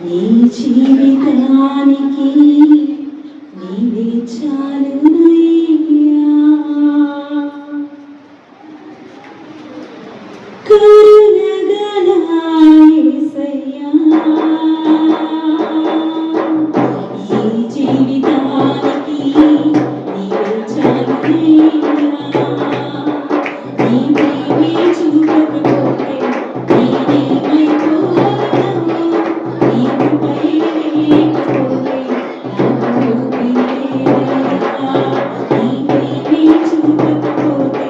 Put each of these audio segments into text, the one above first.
నీ జీవితానికి నీవే చాలునయ్యా కరుణగల యేసయ్యా ఈ జీవితానికి నీవే చాలునయ్యా నీ ప్రేమే చూపకపోతే నేనేమైపోతాను నీ కృపయే లేకపోతే నాకు ఊపిరేదయ్యా నీ ప్రేమే చూపకపోతే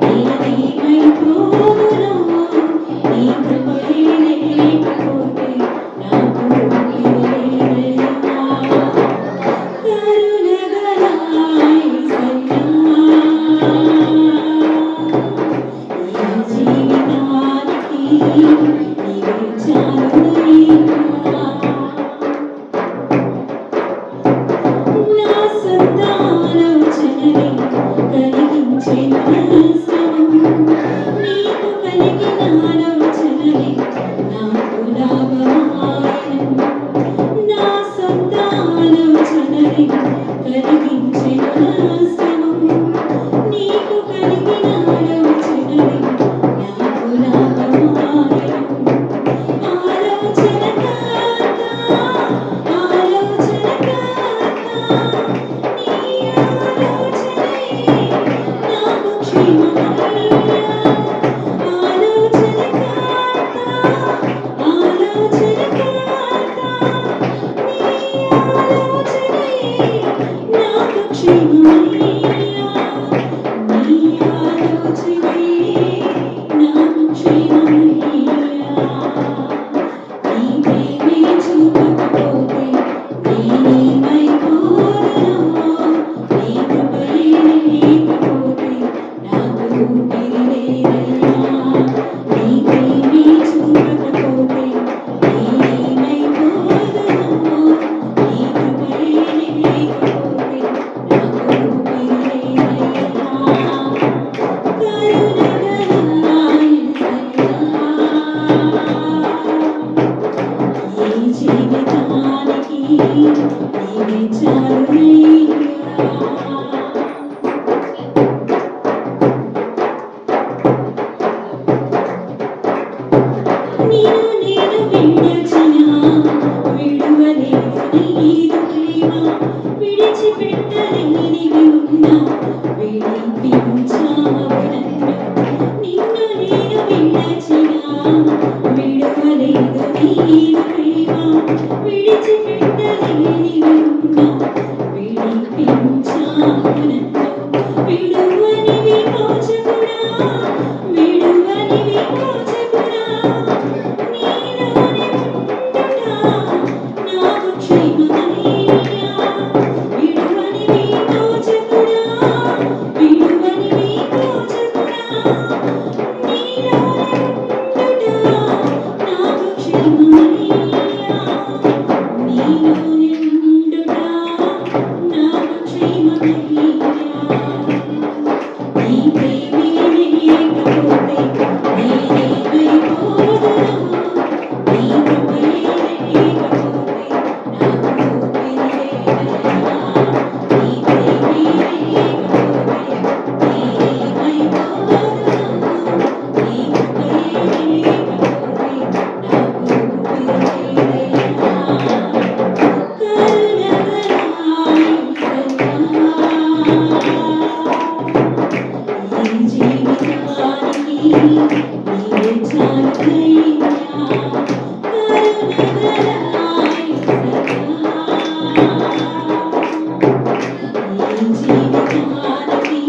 నేనేమైపోదును నీ కృపయే లేకపోతే నాకు ఊపిరేదయ్యా కరుణగల యేసయ్యా జీవితానికి నీవే చాలునయ్యా నా సొంత ఆలోచనలే కలిగించిన శ్రమము నీకు కలిగిన ఆలోచనలే నాకు లాభమాయెను నా సొంత ఆలోచనలే కలిగించిన శ్రమము నీకు కలిగిన ఆలోచనలే నాకు లాభమాయెను ఆలోచనకర్త నీ ఆలోచనే నాకు క్షేమమయ్యా ఆలోచనకర్త నీ ఆలోచనే నాకు క్షేమమయ్యా నీ ఆలోచనే నాకు క్షేమమయ్యా నీ ప్రేమే చూపకపోతే నేనేమైపోదును నీ కృపయే లేకపోతే నాకు ఊపిరిలేదయ్యా నీ ప్రేమే చూపకపోతే నేనేమైపోదును నీ కృపయే లేకపోతే నాకు ఊపిరిలేదయ్యా కరుణగల యేసయ్యా ఈ జీవితానికి నీవే చాలునయ్యా నిన్ను నేను విడచినా విడువలేదు నీదు ప్రేమ విడిచిపెట్టలేనివి ఉన్నా విడిపించావు నన్ను నిన్ను నేను విడచినా విడువలేదు నీదు ప్రేమ విడిచిపెట్టలేనివి ఉన్నా విడిపించావు నన్ను విడువని విమోచకుడా విడువని విమోచకుడా నీలోనే ఉండుట నాకు క్షేమమయ్యా విడువని విమోచకుడా విడువని విమోచకుడా నీలోనే ఉండుట నాకు క్షేమమయ్యా నీలోనే ఉండుట నాకు క్షేమమయ్యా నీ ప్రేమే లేకపోతే నేనేమైపోదును నీ కృపయే లేకపోతే నాకు ఊపిరిలేదయ్యా నీ ప్రేమే లేకపోతే నేనేమైపోదును నీ కృపయే లేకపోతే నాకు ఊపిరిలేదయ్యా కరుణగల యేసయ్యా ఈ జీవితానికి నీవే చాలునయ్యా కరుణగల యేసయ్యా ఈ జీవితానికి